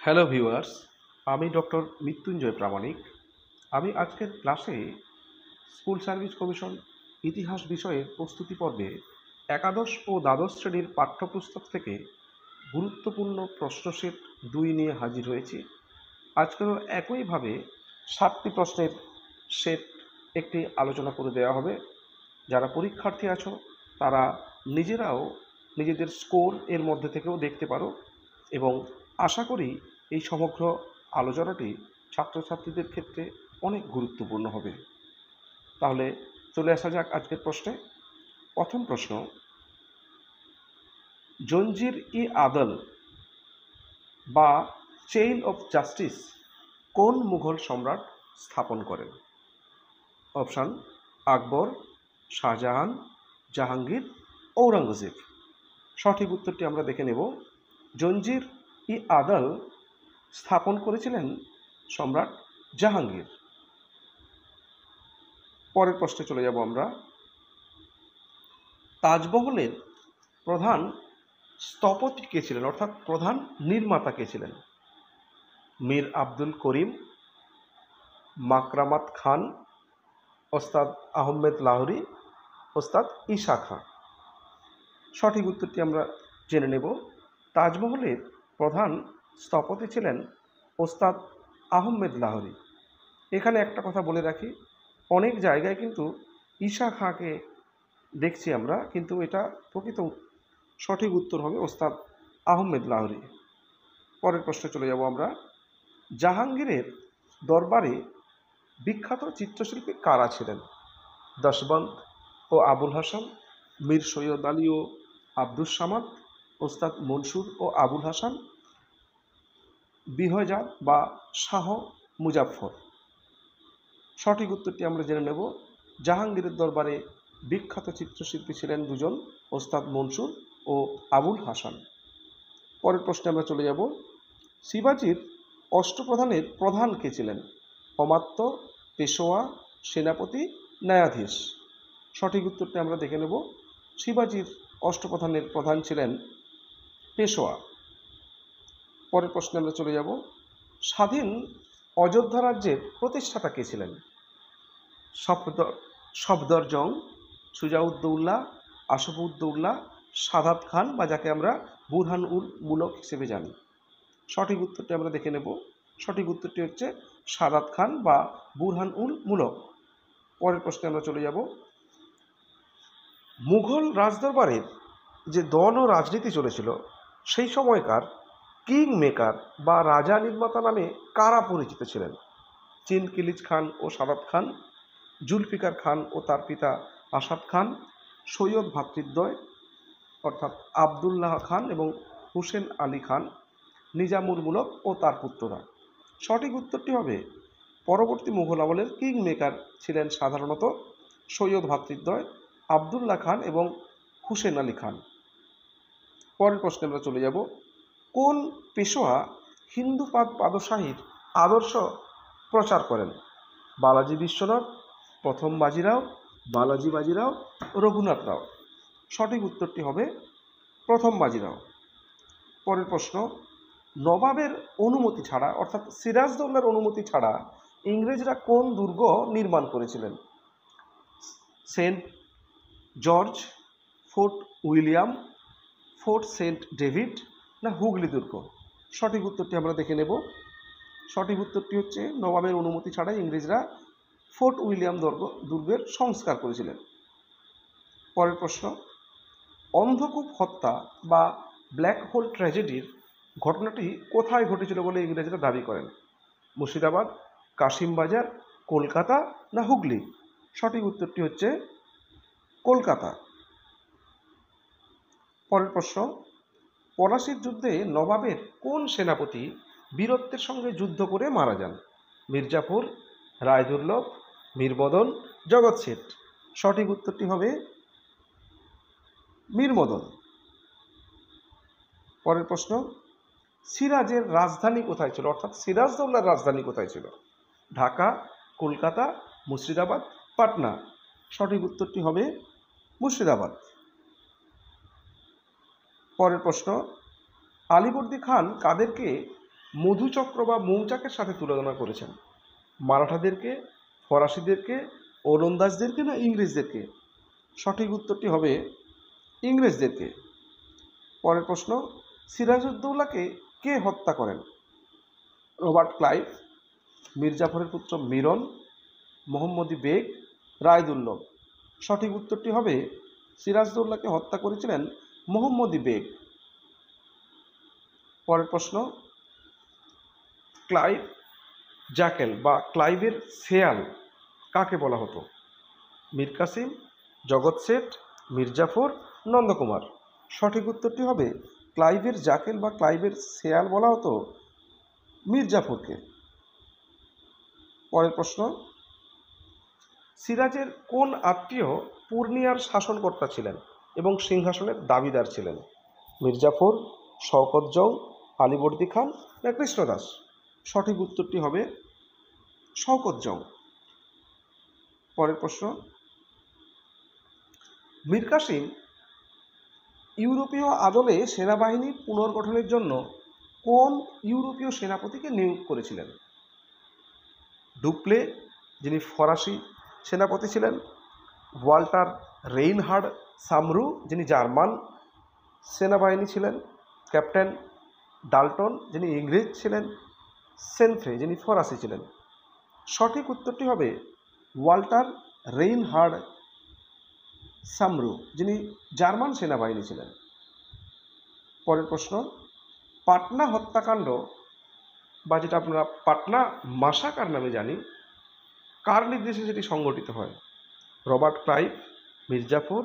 Hello viewers, আমি doctor Mrityunjay প্রামাণিক। আমি আজকের ক্লাসে স্কুল সার্ভিস কমিশন ইতিহাস বিষয়ের প্রস্তুতি পর্বে একাদশ ও দ্বাদশ শ্রেণীর পাঠ্যপুস্তক থেকে গুরুত্বপূর্ণ প্রশ্ন সেট 2 নিয়ে হাজির হয়েছি। আজকেও একইভাবে 7টি প্রশ্নের সেট একটি আলোচনা করে দেওয়া হবে। যারা পরীক্ষার্থী আছো তারা নিজেরাও নিজেদের স্কোর এর মধ্যে থেকেও দেখতে পারো এবং আশা করি এই সমগ্র আলোচনাটি ছাত্রছাত্রীদের ক্ষেত্রে অনেক গুরুত্বপূর্ণ হবে। তাহলে চলে আসা যাক আজকের প্রশ্নে। প্রথম প্রশ্ন, জঞ্জির ই আদল বা চেইন অফ জাস্টিস কোন মুঘল সম্রাট স্থাপন করেন? অপশান: আকবর, শাহজাহান, জাহাঙ্গীর, ঔরঙ্গজেব। সঠিক উত্তরটি আমরা দেখে নেব। জঞ্জির ই আদল স্থাপন করেছিলেন সম্রাট জাহাঙ্গীর। পরের প্রশ্নে চলে যাব আমরা। তাজমহলের প্রধান স্থপতি কে ছিলেন, অর্থাৎ প্রধান নির্মাতা কে ছিলেন? মীর আব্দুল করিম, মাকরামাত খান, ওস্তাদ আহমেদ লাহোরী, ওস্তাদ ঈশা খাঁ। সঠিক উত্তরটি আমরা জেনে নেব। তাজমহলের প্রধান স্থপতি ছিলেন ওস্তাদ আহমেদ লাহোরী। এখানে একটা কথা বলে রাখি, অনেক জায়গায় কিন্তু ঈশা খাঁকে দেখছি আমরা, কিন্তু এটা প্রকৃত সঠিক উত্তর হবে ওস্তাদ আহমেদ লাহোরী। পরের প্রশ্নে চলে যাব আমরা। জাহাঙ্গীরের দরবারে বিখ্যাত চিত্রশিল্পী কারা ছিলেন? দশবন্ত ও আবুল হাসান, মীর সৈয়দ আলী ও আব্দুস সামাদ, ওস্তাদ মনসুর ও আবুল হাসান, বিহজাদ বা শাহ মুজাফফর। সঠিক উত্তরটি আমরা জেনে নেব। জাহাঙ্গীরের দরবারে বিখ্যাত চিত্রশিল্পী ছিলেন দুজন, ওস্তাদ মনসুর ও আবুল হাসান। পরের প্রশ্নে আমরা চলে যাব। শিবাজির অষ্টপ্রধানের প্রধান কে ছিলেন? অমাত্য, পেশোয়া, সেনাপতি, ন্যায়াধীশ। সঠিক উত্তরটি আমরা দেখে নেব। শিবাজির অষ্টপ্রধানের প্রধান ছিলেন পেশোয়া। পরের প্রশ্নে আমরা চলে যাব। স্বাধীন অযোধ্যা রাজ্যের প্রতিষ্ঠাতা কে ছিলেন? সফদরজং, সুজাউদ্দৌলা, আসফউদ্দৌলা, সাদাত খান বা যাকে আমরা বুরহান উল মুলক হিসেবে জানি। সঠিক উত্তরটি আমরা দেখে নেব। সঠিক উত্তরটি হচ্ছে সাদাত খান বা বুরহান উল মুলক। পরের প্রশ্নে আমরা চলে যাব। মুঘল রাজদরবারের যে দল ও রাজনীতি চলেছিল সেই সময়কার কিং মেকার বা রাজা নির্মাতা নামে কারা পরিচিত ছিলেন? চিনকিলিজ খান ও সাদাত খান, জুলফিকার খান ও তার পিতা আসাদ খান, সৈয়দ ভ্রাতৃদ্বয় অর্থাৎ আবদুল্লাহ খান এবং হুসেন আলী খান, নিজামুল মুলক ও তার পুত্ররা। সঠিক উত্তরটি হবে পরবর্তী মুঘল আমলের কিং মেকার ছিলেন সাধারণত সৈয়দ ভ্রাতৃদ্বয় আবদুল্লাহ খান এবং হুসেন আলী খান। পরের প্রশ্নে আমরা চলে যাব। কোন পেশোয়া হিন্দুপাদ পাদশাহীর আদর্শ প্রচার করেন? বালাজি বিশ্বনাথ, প্রথম বাজিরাও, বালাজি বাজিরাও, রঘুনাথ রাও। সঠিক উত্তরটি হবে প্রথম বাজিরাও। পরের প্রশ্ন। নবাবের অনুমতি ছাড়া অর্থাৎ সিরাজদৌল্লার অনুমতি ছাড়া ইংরেজরা কোন দুর্গ নির্মাণ করেছিলেন? Saint George, Fort William, Fort Saint David না হুগলি দুর্গ? সঠিক উত্তরটি আমরা দেখে নেব। সঠিক উত্তরটি হচ্ছে নবাবের অনুমতি ছাড়াই ইংরেজরা ফোর্ট উইলিয়াম দুর্গের সংস্কার করেছিলেন। পরের প্রশ্ন। অন্ধকূপ হত্যা বা ব্ল্যাক হোল ট্র্যাজেডির ঘটনাটি কোথায় ঘটেছিল বলে ইংরেজরা দাবি করেন? মুর্শিদাবাদ, কাশিমবাজার, কলকাতা না হুগলি? সঠিক উত্তরটি হচ্ছে কলকাতা। পরের প্রশ্ন। পলাশির যুদ্ধে নবাবের কোন সেনাপতি বীরত্বের সঙ্গে যুদ্ধ করে মারা যান? মির্জাফর, রায়দুর্লভ, মীরমদন, জগৎ শেঠ। সঠিক উত্তরটি হবে মীরমদন। পরের প্রশ্ন। সিরাজের রাজধানী কোথায় ছিল, অর্থাৎ সিরাজদৌল্লার রাজধানী কোথায় ছিল? ঢাকা, কলকাতা, মুর্শিদাবাদ, পাটনা। সঠিক উত্তরটি হবে মুর্শিদাবাদ। পরের প্রশ্ন। আলীবর্দী খান কাদেরকে মধুচক্র বা মৌচাকের সাথে তুলনা করেছেন? মারাঠাদেরকে, ফরাসিদেরকে, ওলন্দাজদেরকে না ইংরেজদেরকে? সঠিক উত্তরটি হবে ইংরেজদেরকে। পরের প্রশ্ন, সিরাজউদ্দৌলাকে কে হত্যা করেন? রবার্ট ক্লাইভ, মির্জাফরের পুত্র মিরন, মোহাম্মদী বেগ, রায়দুল্লভ? সঠিক উত্তরটি হবে সিরাজউদ্দৌলাকে হত্যা করেছিলেন মোহাম্মদী বেগ। পরের প্রশ্ন, ক্লাইভ জ্যাকেল বা ক্লাইভের শেয়াল কাকে বলা হতো? মীর কাসিম, জগৎ শেঠ, মির্জাফর, নন্দকুমার? সঠিক উত্তরটি হবে ক্লাইভের জ্যাকেল বা ক্লাইভের শেয়াল বলা হতো মির্জাফরকে। পরের প্রশ্ন, সিরাজের কোন আত্মীয় পূর্ণিয়ার শাসনকর্তা ছিলেন এবং সিংহাসনের দাবিদার ছিলেন? মির্জাফর, শওকত জং, আলীবর্দী খান না কৃষ্ণদাস? সঠিক উত্তরটি হবে শওকত জং। পরের প্রশ্ন, মীর কাসিম ইউরোপীয় আদলে সেনাবাহিনী পুনর্গঠনের জন্য কোন ইউরোপীয় সেনাপতিকে নিয়োগ করেছিলেন? ডুপ্লে, যিনি ফরাসি সেনাপতি ছিলেন, ওয়াল্টার রেইনহার্ড সামরু, যিনি জার্মান সেনাবাহিনী ছিলেন, ক্যাপ্টেন ডাল্টন, যিনি ইংরেজ ছিলেন, সেনফ্রে, যিনি ফরাসি ছিলেন? সঠিক উত্তরটি হবে ওয়াল্টার রেইনহার্ড সামরু, যিনি জার্মান সেনাবাহিনী ছিলেন। পরের প্রশ্ন, পাটনা হত্যাকাণ্ড বা যেটা আমরা পাটনা মাসাকার নামে জানি, কার নির্দেশে সেটি সংগঠিত হয়? রবার্ট ক্লাইভ, মির্জাফর,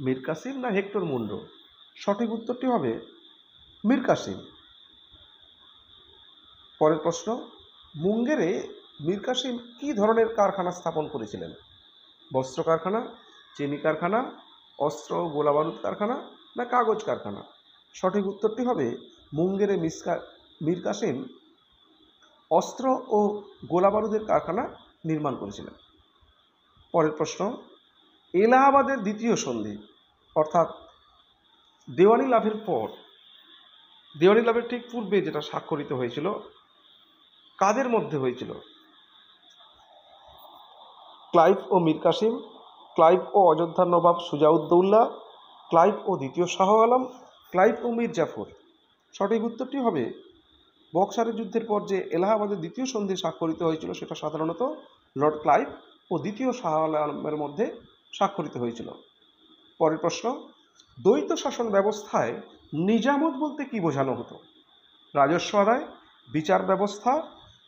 মীর কাসিম না হেক্টর মুন্ডো? সঠিক উত্তরটি হবে মীর কাসিম। পরের প্রশ্ন, মুঙ্গেরে মীর কাসিম কী ধরনের কারখানা স্থাপন করেছিলেন? বস্ত্র কারখানা, চিনি কারখানা, অস্ত্র ও গোলাবারুদ কারখানা না কাগজ কারখানা? সঠিক উত্তরটি হবে মুঙ্গেরে মীর কাসিম অস্ত্র ও গোলাবারুদের কারখানা নির্মাণ করেছিলেন। পরের প্রশ্ন, এলাহাবাদের দ্বিতীয় সন্ধি অর্থাৎ দেওয়ানি লাভের পর, দেওয়ানি লাভের ঠিক পূর্বে যেটা স্বাক্ষরিত হয়েছিল, কাদের মধ্যে হয়েছিল? ক্লাইভ ও মীর কাসিম, ক্লাইভ ও অযোধ্যার নবাব সুজাউদ্দৌলা, ক্লাইভ ও দ্বিতীয় শাহ আলম, ক্লাইভ ও মীর জাফর? সঠিক উত্তরটি হবে বক্সারের যুদ্ধের পর যে এলাহাবাদের দ্বিতীয় সন্ধি স্বাক্ষরিত হয়েছিল সেটা সাধারণত লর্ড ক্লাইভ ও দ্বিতীয় শাহ আলমের মধ্যে স্বাক্ষরিত হয়েছিল। পরের প্রশ্ন, দ্বৈত শাসন ব্যবস্থায় নিজামত বলতে কি বোঝানো হতো? রাজস্ব আদায়, বিচার ব্যবস্থা,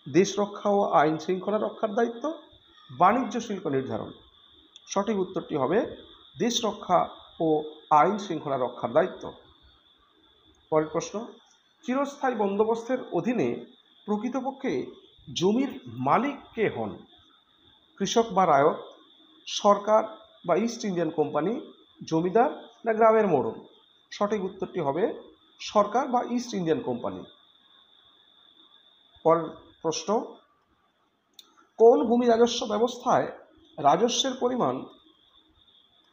দেশ রক্ষা ও আইন শৃঙ্খলা রক্ষার দায়িত্ব, বাণিজ্য শুল্ক নির্ধারণ? সঠিক উত্তরটি হবে দেশ রক্ষা ও আইন শৃঙ্খলা রক্ষার দায়িত্ব। পরের প্রশ্ন, চিরস্থায়ী বন্দোবস্তের অধীনে প্রকৃতপক্ষে জমির মালিক কে হন? কৃষক বা রায়ত, সরকার বা ইস্ট ইন্ডিয়ান কোম্পানি, জমিদার না গ্রামের মোড়ল? সঠিক উত্তরটি হবে সরকার বা ইস্ট ইন্ডিয়ান কোম্পানি। পরের প্রশ্ন, কোন ভূমি রাজস্ব ব্যবস্থায় রাজস্বের পরিমাণ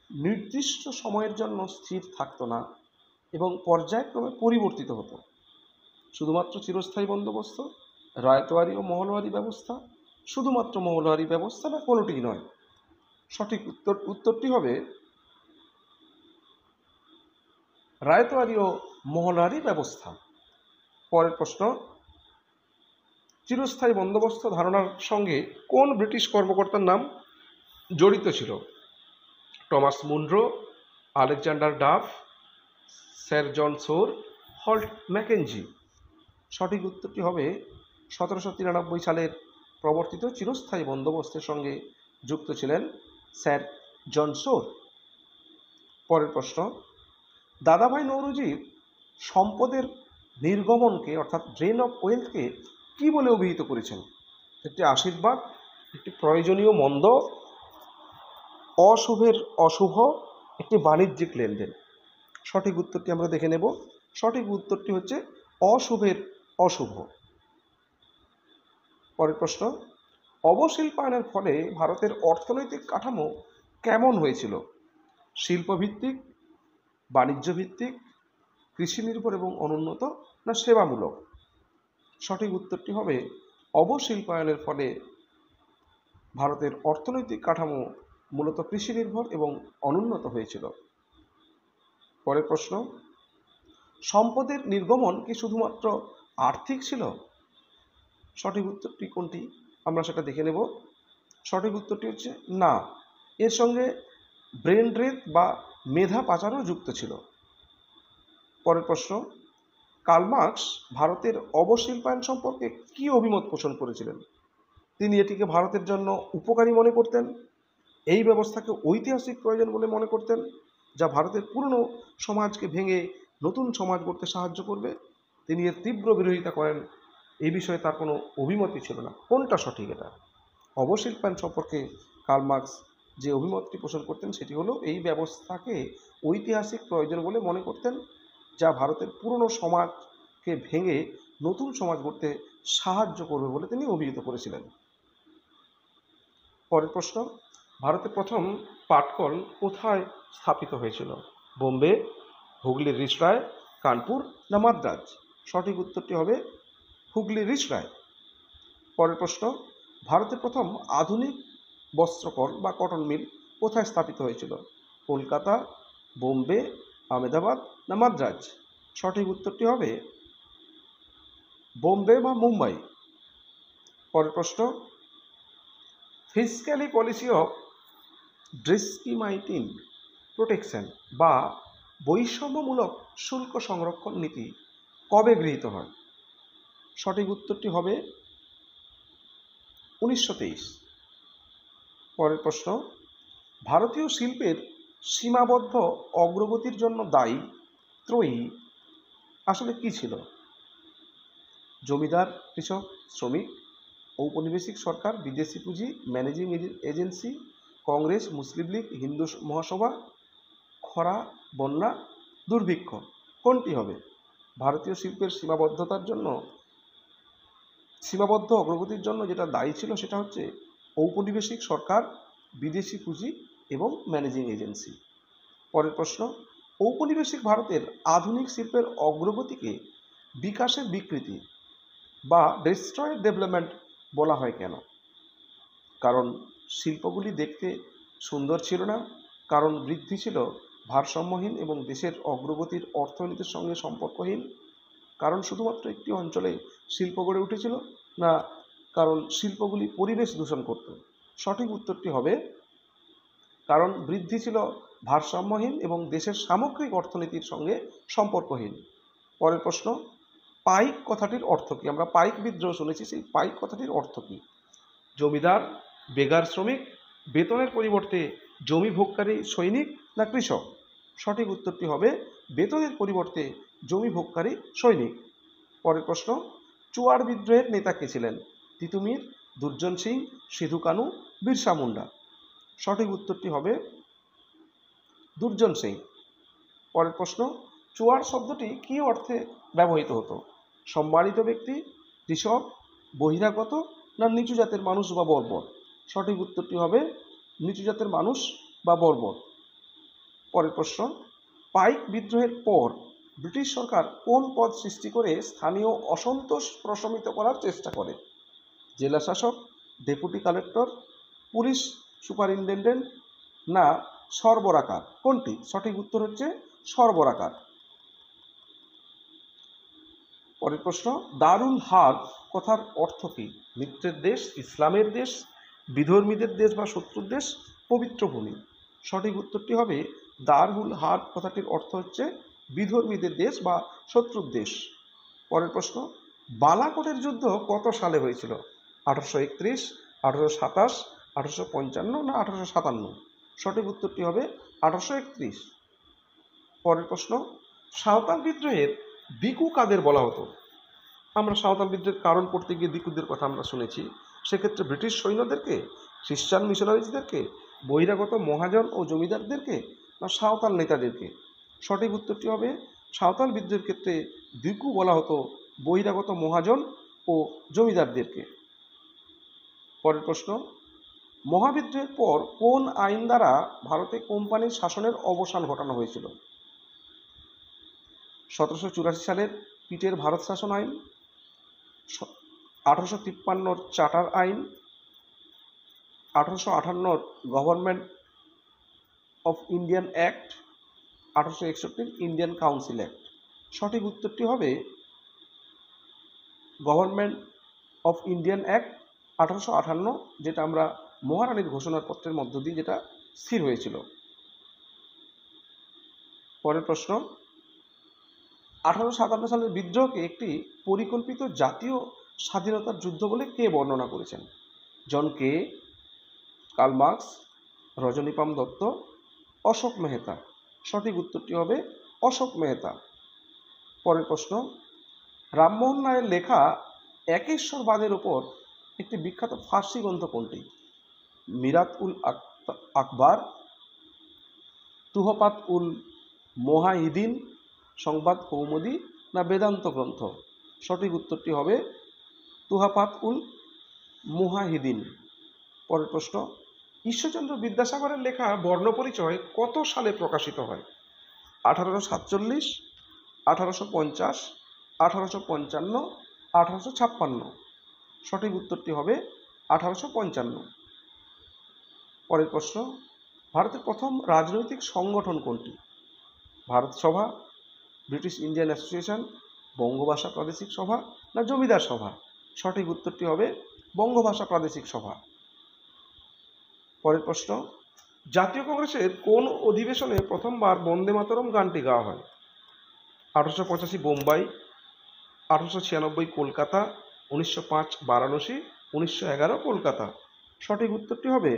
নির্দিষ্ট সময়ের জন্য স্থির থাকতো না এবং পর্যায়ক্রমে পরিবর্তিত হতো? শুধুমাত্র চিরস্থায়ী বন্দোবস্ত, রায়তওয়ারি ও মহলওয়ারি ব্যবস্থা, শুধুমাত্র মহলওয়ারি ব্যবস্থা না কোনোটিই নয়? সঠিক উত্তরটি হবে রায়তওয়ারি ও মহলওয়ারি ব্যবস্থা। পরের প্রশ্ন, চিরস্থায়ী বন্দোবস্ত ধারণার সঙ্গে কোন ব্রিটিশ কর্মকর্তার নাম জড়িত ছিল? Thomas Munro, Alexander Duff, sir John Shore, Holt Mackenzie? সঠিক উত্তরটি হবে 1793 সালের প্রবর্তিত চিরস্থায়ী বন্দোবস্তের সঙ্গে যুক্ত ছিলেন স্যার জন সোর। পরের প্রশ্ন, দাদাভাই নওরোজির সম্পদের নির্গমনকে অর্থাৎ ড্রেন অফ ওয়েলথকে কী বলে অভিহিত করেছেন? একটি আশীর্বাদ, একটি প্রয়োজনীয় মন্দ, অশুভের অশুভ, একটি বাণিজ্যিক লেনদেন? সঠিক উত্তরটি আমরা দেখে নেব। সঠিক উত্তরটি হচ্ছে অশুভের অশুভ। পরের প্রশ্ন, অবশিল্পায়নের ফলে ভারতের অর্থনৈতিক কাঠামো কেমন হয়েছিল? শিল্পভিত্তিক, বাণিজ্য ভিত্তিক, কৃষি নির্ভর এবং অনুন্নত না সেবামূলক? সঠিক উত্তরটি হবে অবশিল্পায়নের ফলে ভারতের অর্থনৈতিক কাঠামো মূলত কৃষি নির্ভর এবং অনুন্নত হয়েছিল। পরের প্রশ্ন, সম্পদের নির্গমন কি শুধুমাত্র আর্থিক ছিল? সঠিক উত্তরটি কোনটি আমরা সেটা দেখে নেব। সঠিক উত্তরটি হচ্ছে না, এর সঙ্গে ব্রেন ড্রেন বা মেধা পাচারও যুক্ত ছিল। পরের প্রশ্ন, কার্ল মার্কস ভারতের অবশিল্পায়ন সম্পর্কে কি অভিমত পোষণ করেছিলেন? তিনি এটিকে ভারতের জন্য উপকারী মনে করতেন, এই ব্যবস্থাকে ঐতিহাসিক প্রয়োজন বলে মনে করতেন, যা ভারতের পুরনো সমাজকে ভেঙে নতুন সমাজ গড়তে সাহায্য করবে। তিনি এর তীব্র বিরোধিতা করেন, এই বিষয়ে তার কোনো অভিমতই ছিল না। কোনটা সঠিক এটা? অবশিল্পায়ন সম্পর্কে কার্ল মার্কস যে অভিমতটি পোষণ করতেন সেটি হলো এই ব্যবস্থাকে ঐতিহাসিক প্রয়োজন বলে মনে করতেন, যা ভারতের পুরনো সমাজকে ভেঙে নতুন সমাজ গড়তে সাহায্য করবে বলে তিনি অভিহিত করেছিলেন। পরের প্রশ্ন, ভারতের প্রথম পাটকল কোথায় স্থাপিত হয়েছিল? বোম্বে, হুগলির রিষড়ায়, কানপুর না মাদ্রাজ? সঠিক উত্তরটি হবে হুগলির রিষড়ায়। পরের প্রশ্ন, ভারতের প্রথম আধুনিক বস্ত্রকল বা কটন মিল কোথায় স্থাপিত হয়েছিল? কলকাতা, বোম্বে, আহমেদাবাদ না মাদ্রাজ? সঠিক উত্তরটি হবে বোম্বে বা মুম্বাই। পরের প্রশ্ন, ফিসক্যালি পলিসি অফ ডিসক্রিমিনেটিং প্রোটেকশন বা বৈষম্যমূলক শুল্ক সংরক্ষণ নীতি কবে গৃহীত হয়? সঠিক উত্তরটি হবে 1923। পরের প্রশ্ন, ভারতীয় শিল্পের সীমাবদ্ধ অগ্রগতির জন্য দায়ী ত্রয়ী আসলে কি ছিল? জমিদার, কৃষক, শ্রমিক, ঔপনিবেশিক সরকার, বিদেশি পুঁজি, ম্যানেজিং এজেন্সি, কংগ্রেস, মুসলিম লীগ, হিন্দু মহাসভা, খরা, বন্যা, দুর্ভিক্ষ? কোনটি হবে? ভারতীয় শিল্পের সীমাবদ্ধ অগ্রগতির জন্য যেটা দায়ী ছিল সেটা হচ্ছে ঔপনিবেশিক সরকার, বিদেশি পুঁজি এবং ম্যানেজিং এজেন্সি। পরের প্রশ্ন, ঔপনিবেশিক ভারতের আধুনিক শিল্পের অগ্রগতিকে বিকাশের বিকৃতি বা ডিস্ট্রয়েড ডেভেলপমেন্ট বলা হয় কেন? কারণ শিল্পগুলি দেখতে সুন্দর ছিল না, কারণ বৃদ্ধি ছিল ভারসাম্যহীন এবং দেশের অগ্রগতির অর্থনীতির সঙ্গে সম্পর্কহীন, কারণ শুধুমাত্র একটি অঞ্চলে শিল্প গড়ে উঠেছিল, না কারণ শিল্পগুলি পরিবেশ দূষণ করত? সঠিক উত্তরটি হবে কারণ বৃদ্ধি ছিল ভারসাম্যহীন এবং দেশের সামগ্রিক অর্থনীতির সঙ্গে সম্পর্কহীন। পরের প্রশ্ন, পাইক কথাটির অর্থ কী? আমরা পাইক বিদ্রোহ শুনেছি, সেই পাইক কথাটির অর্থ কী? জমিদার, বেগার শ্রমিক, বেতনের পরিবর্তে জমি ভোগকারী সৈনিক না কৃষক? সঠিক উত্তরটি হবে বেতনের পরিবর্তে জমি ভোগকারী সৈনিক। পরের প্রশ্ন, চুয়াড় বিদ্রোহের নেতা কে ছিলেন? তিতুমির, দুর্জন সিং, সিধু কানু, বিরসা মুন্ডা? সঠিক উত্তরটি হবে দুর্জন সিং। পরের প্রশ্ন, চুয়াড় শব্দটি কী অর্থে ব্যবহৃত হতো? সম্মানিত ব্যক্তি, কৃষক, বহিরাগত না নিচু জাতের মানুষ বা বর্বর? সঠিক উত্তরটি হবে নিচু জাতের মানুষ বা বর্বর। পরের প্রশ্ন, পাইক বিদ্রোহের পর ব্রিটিশ সরকার কোন পদ সৃষ্টি করে স্থানীয় অসন্তোষ প্রশমিত করার চেষ্টা করে? জেলা শাসক, ডেপুটি কালেক্টর, পুলিশ সুপারিনটেন্ডেন্ট না সরবরাকার? কোনটি? সঠিক উত্তর হচ্ছে সরবরাকার। পরের প্রশ্ন, দারুল হার্ব কথার অর্থ কী? মিত্রের দেশ, ইসলামের দেশ, বিধর্মীদের দেশ বা শত্রুর দেশ, পবিত্র ভূমি? সঠিক উত্তরটি হবে দারুল হার্ব কথাটির অর্থ হচ্ছে বিধর্মীদের দেশ বা শত্রুর দেশ। পরের প্রশ্ন, বালাকোটের যুদ্ধ কত সালে হয়েছিল? 1831, 1827, 1855 না 1857? সঠিক উত্তরটি হবে 1831। পরের প্রশ্ন, সাঁওতাল বিদ্রোহের দিকু কাদের বলা হতো? আমরা সাঁওতাল বিদ্রোহের কারণ পড়তে গিয়ে দিকুদের কথা আমরা শুনেছি, সেক্ষেত্রে ব্রিটিশ সৈন্যদেরকে, খ্রিস্টান মিশনারিজদেরকে, বহিরাগত মহাজন ও জমিদারদেরকে না সাঁওতাল নেতাদেরকে? সঠিক উত্তরটি হবে সাঁওতাল বিদ্রোহের ক্ষেত্রে দিকু বলা হতো বহিরাগত মহাজন ও জমিদারদেরকে। পরের প্রশ্ন, মহাবিদ্রোহের পর কোন আইন দ্বারা ভারতে কোম্পানির শাসনের অবসান ঘটানো হয়েছিল? 1784 সালের পিটের ভারত শাসন আইন, 1853 চার্টার আইন, 1858 government of Indian act, 1861 Indian council act. সঠিক উত্তরটি হবে গভর্নমেন্ট অফ ইন্ডিয়ান অ্যাক্ট 1858, যেটা আমরা মহারানীর ঘোষণাপত্রের মধ্য দিয়ে যেটা স্থির হয়েছিল। পরের প্রশ্ন, 1857 সালের বিদ্রোহকে একটি পরিকল্পিত জাতীয় স্বাধীনতার যুদ্ধ বলে কে বর্ণনা করেছেন? জন কে, কার্ল মার্কস, রজনীপাম দত্ত, অশোক মেহতা। সঠিক উত্তরটি হবে অশোক মেহতা। পরের প্রশ্ন, রামমোহন রায়ের লেখা একেশ্বরবাদের উপর একটি বিখ্যাত ফার্সি গ্রন্থ কোনটি? মিরাত উল আকবর, তুহফাত উল মোহাহিদিন, সংবাদ কৌমুদি না বেদান্ত গ্রন্থ? সঠিক উত্তরটি হবে তুহফাত উল মুহাহিদিন। পরের প্রশ্ন, ঈশ্বরচন্দ্র বিদ্যাসাগরের লেখা বর্ণপরিচয় কত সালে প্রকাশিত হয়? 1847, 1850, 1855, 1856। সঠিক উত্তরটি হবে 1855। পরের প্রশ্ন, ভারতের প্রথম রাজনৈতিক সংগঠন কোনটি? ভারত সভা, ব্রিটিশ ইন্ডিয়ান অ্যাসোসিয়েশন, বঙ্গভাষা প্রাদেশিক সভা না জমিদার সভা? সঠিক উত্তরটি হবে বঙ্গভাষা প্রাদেশিক সভা। পরের প্রশ্ন, জাতীয় কংগ্রেসের কোন অধিবেশনে প্রথমবার বন্দে মাতরম গানটি গাওয়া হয়? 1885 বোম্বাই, 1896 কলকাতা, 1905 বারাণসী, 1911 কলকাতা। সঠিক উত্তরটি হবে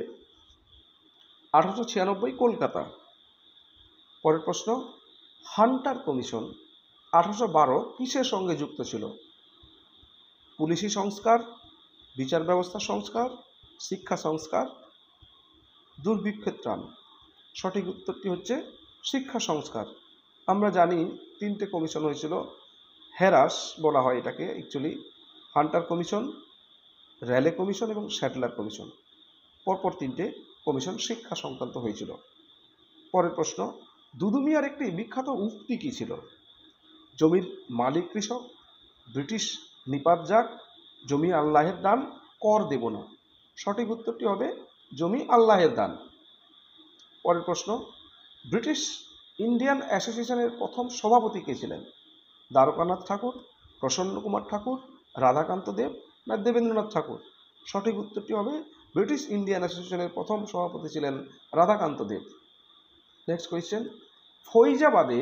1896 কলকাতা। পরের প্রশ্ন, হান্টার কমিশন 1812 কিসের সঙ্গে যুক্ত ছিল? পুলিশি সংস্কার, বিচার ব্যবস্থা সংস্কার, শিক্ষা সংস্কার, দুর্ভিক্ষের ত্রাণ। সঠিক উত্তরটি হচ্ছে শিক্ষা সংস্কার। আমরা জানি 3টে কমিশন হয়েছিল, হেরাস বলা হয় এটাকে actually, Hunter commission, Raleigh commission এবং স্যাটলার কমিশন। পরপর 3টে কমিশন শিক্ষা সংক্রান্ত হয়েছিল। পরের প্রশ্ন, দুদু মিয়ার একটি বিখ্যাত উক্তি কী ছিল? জমির মালিক কৃষক, ব্রিটিশ নিপাত যাক, জমি আল্লাহের দান, কর দেব না। সঠিক উত্তরটি হবে জমি আল্লাহের দান। পরের প্রশ্ন, ব্রিটিশ ইন্ডিয়ান অ্যাসোসিয়েশনের প্রথম সভাপতি কে ছিলেন? দ্বারকানাথ ঠাকুর, প্রসন্ন কুমার ঠাকুর, রাধাকান্ত দেব না দেবেন্দ্রনাথ ঠাকুর? সঠিক উত্তরটি হবে ব্রিটিশ ইন্ডিয়ান অ্যাসোসিয়েশনের প্রথম সভাপতি ছিলেন রাধাকান্ত দেব। নেক্সট কোয়েশ্চেন, ফৈজাবাদে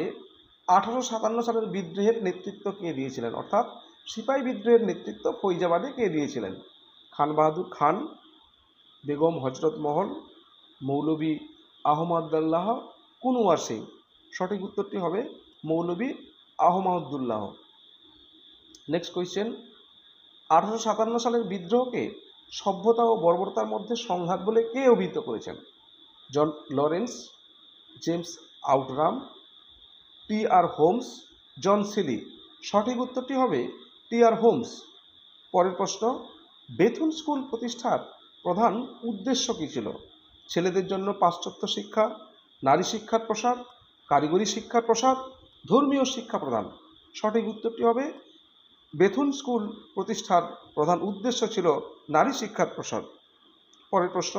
1857 সালের বিদ্রোহের নেতৃত্ব কে দিয়েছিলেন? অর্থাৎ সিপাহী বিদ্রোহের নেতৃত্ব ফৈজাবাদে কে দিয়েছিলেন? খান বাহাদুর খান, বেগম হজরত মহল, মৌলভী আহমদুল্লাহ, কুনওয়ার সিং। সঠিক উত্তরটি হবে মৌলভী আহমদুল্লাহ। নেক্সট কোয়েশ্চেন, 1857 সালের বিদ্রোহকে সভ্যতা ও বর্বরতার মধ্যে সংঘাত বলে কে অভিহিত করেছেন? John Lawrence, James Outram, T R. Holmes, John Seeley. সঠিক উত্তরটি হবে টি.আর. হোমস। পরের প্রশ্ন, বেথুন স্কুল প্রতিষ্ঠার প্রধান উদ্দেশ্য কী ছিল? ছেলেদের জন্য পাশ্চাত্য শিক্ষা, নারী শিক্ষার প্রসার, কারিগরি শিক্ষার প্রসার, ধর্মীয় শিক্ষা প্রদান। সঠিক উত্তরটি হবে বেথুন স্কুল প্রতিষ্ঠার প্রধান উদ্দেশ্য ছিল নারী শিক্ষার প্রসার। পরের প্রশ্ন,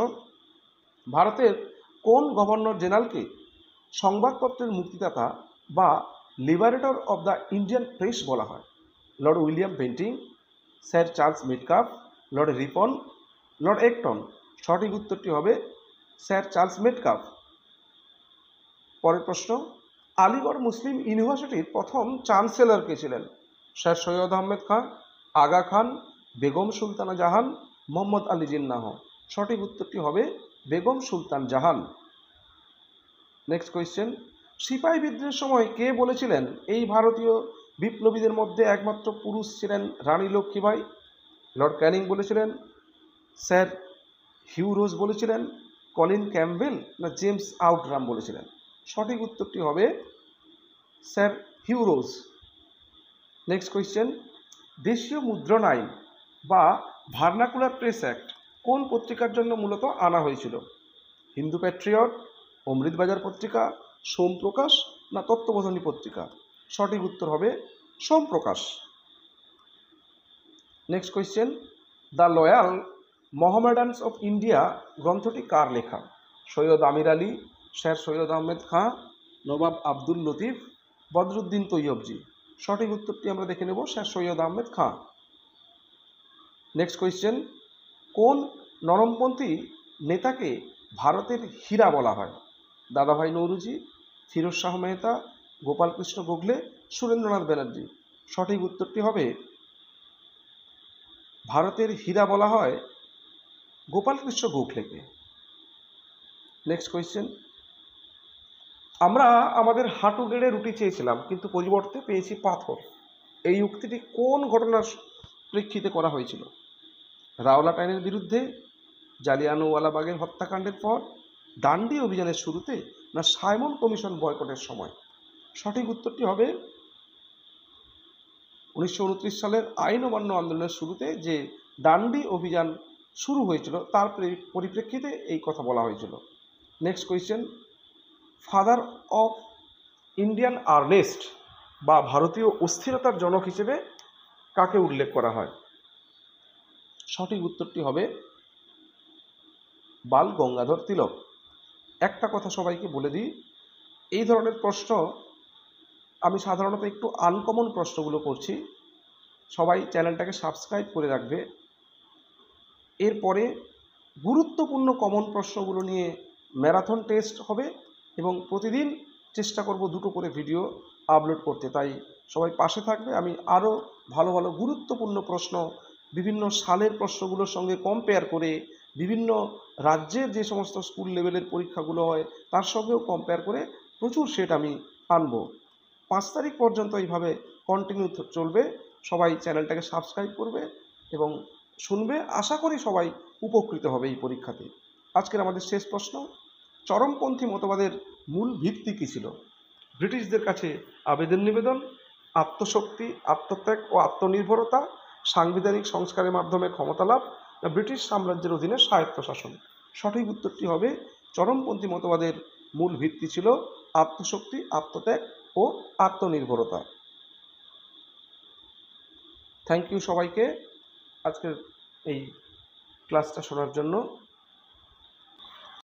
ভারতের কোন গভর্নর জেনারেলকে সংবাদপত্রের মুক্তিদাতা বা liberator of the Indian press বলা হয়? Lord William Bentinck, sir Charles Metcalfe, Lord Ripon, Lord Acton. সঠিক উত্তরটি হবে স্যার চার্লস মেটকাফ। পরের প্রশ্ন, আলিগড় মুসলিম ইউনিভার্সিটির প্রথম চ্যান্সেলর কে ছিলেন? স্যার সৈয়দ আহমেদ খান, আগা খান, বেগম সুলতানা জাহান, মোহাম্মদ আলী জিন্নাহ। সঠিক উত্তরটি হবে বেগম সুলতান জাহান। নেক্সট কোয়েশ্চেন, সিপাহী বিদ্রোহের সময় কে বলেছিলেন এই ভারতীয় বিপ্লবীদের মধ্যে একমাত্র পুরুষ ছিলেন রানী লক্ষ্মীবাঈ? লর্ড ক্যানিং বলেছিলেন, স্যার হিউ রোজ বলেছিলেন, কলিন ক্যাম্পবেল না জেমস আউটরাম বলেছিলেন? সঠিক উত্তরটি হবে স্যার হিউ রোজ। নেক্সট কোয়েশ্চেন, দেশীয় মুদ্রণ আইন বা ভার্নাকুলার প্রেস অ্যাক্ট কোন পত্রিকার জন্য মূলত আনা হয়েছিল? হিন্দু প্যাট্রিয়ট, অমৃতবাজার পত্রিকা, সোমপ্রকাশ না তত্ত্ববোধিনী পত্রিকা? সঠিক উত্তর হবে Somprakash. Next question, the loyal Mohammedans of India গ্রন্থটি কার লেখা? সৈয়দ আমির আলী, স্যার সৈয়দ আহমেদ খাঁ, নবাব আব্দুল লতিফ, বদরুদ্দিন তৈয়বজি। সঠিক উত্তরটি আমরা দেখে নেব, sir Syed Ahmed Khan. Next question, কোন নরমপন্থী নেতাকে ভারতের হীরা বলা হয়? দাদাভাই নৌরুজি, ফিরোজ শাহ মেহতা, গোপালকৃষ্ণ গোখলে, সুরেন্দ্রনাথ ব্যানার্জি। সঠিক উত্তরটি হবে ভারতের হীরা বলা হয় গোপালকৃষ্ণ গোখলেকে। নেক্সট কোয়েশ্চেন, আমরা আমাদের হাঁটু গেড়ে রুটি চেয়েছিলাম কিন্তু পরিবর্তে পেয়েছি পাথর। এই উক্তিটি কোন ঘটনার প্রেক্ষিতে করা হয়েছিল? রাওলাট আইনের বিরুদ্ধে, জালিয়ানওয়ালাবাগের হত্যাকাণ্ডের পর, ডান্ডি অভিযানের শুরুতে, না সাইমন কমিশন বয়কটের সময়? সঠিক উত্তরটি হবে 1929 সালের আইন অমান্য আন্দোলনের শুরুতে যে ডান্ডি অভিযান শুরু হয়েছিল তার পরিপ্রেক্ষিতে এই কথা বলা হয়েছিল। Next question, father of Indian unrest বা ভারতীয় অস্থিরতার জনক হিসেবে কাকে উল্লেখ করা হয়? সঠিক উত্তরটি হবে বাল গঙ্গাধর তিলক। একটা কথা সবাইকে বলে দিই, এই ধরনের প্রশ্ন আমি সাধারণত একটু আনকমন প্রশ্নগুলো করছি, সবাই চ্যানেলটাকে সাবস্ক্রাইব করে রাখবে। এরপরে গুরুত্বপূর্ণ কমন প্রশ্নগুলো নিয়ে ম্যারাথন টেস্ট হবে এবং প্রতিদিন চেষ্টা করব দুটো করে ভিডিও আপলোড করতে, তাই সবাই পাশে থাকবে। আমি আরও ভালো ভালো গুরুত্বপূর্ণ প্রশ্ন বিভিন্ন সালের প্রশ্নগুলোর সঙ্গে কম্পেয়ার করে, বিভিন্ন রাজ্যের যে সমস্ত স্কুল লেভেলের পরীক্ষাগুলো হয় তার সঙ্গেও কম্পেয়ার করে প্রচুর সেট আমি আনবো। 5 তারিখ পর্যন্ত এইভাবে কন্টিনিউ চলবে। সবাই চ্যানেলটাকে সাবস্ক্রাইব করবে এবং শুনবে। আশা করি সবাই উপকৃত হবে এই পরীক্ষাতে। আজকের আমাদের শেষ প্রশ্ন, চরমপন্থী মতবাদের মূল ভিত্তি কী ছিল? ব্রিটিশদের কাছে আবেদন নিবেদন, আত্মশক্তি, আত্মত্যাগ ও আত্মনির্ভরতা, সাংবিধানিক সংস্কারের মাধ্যমে ক্ষমতা লাভ, না ব্রিটিশ সাম্রাজ্যের অধীনে স্বায়ত্তশাসন? সঠিক উত্তরটি হবে চরমপন্থী মতবাদের মূল ভিত্তি ছিল আত্মশক্তি, আত্মত্যাগ ও আত্মনির্ভরতা। থ্যাংক ইউ সবাইকে আজকের এই ক্লাসটা শোনার জন্য।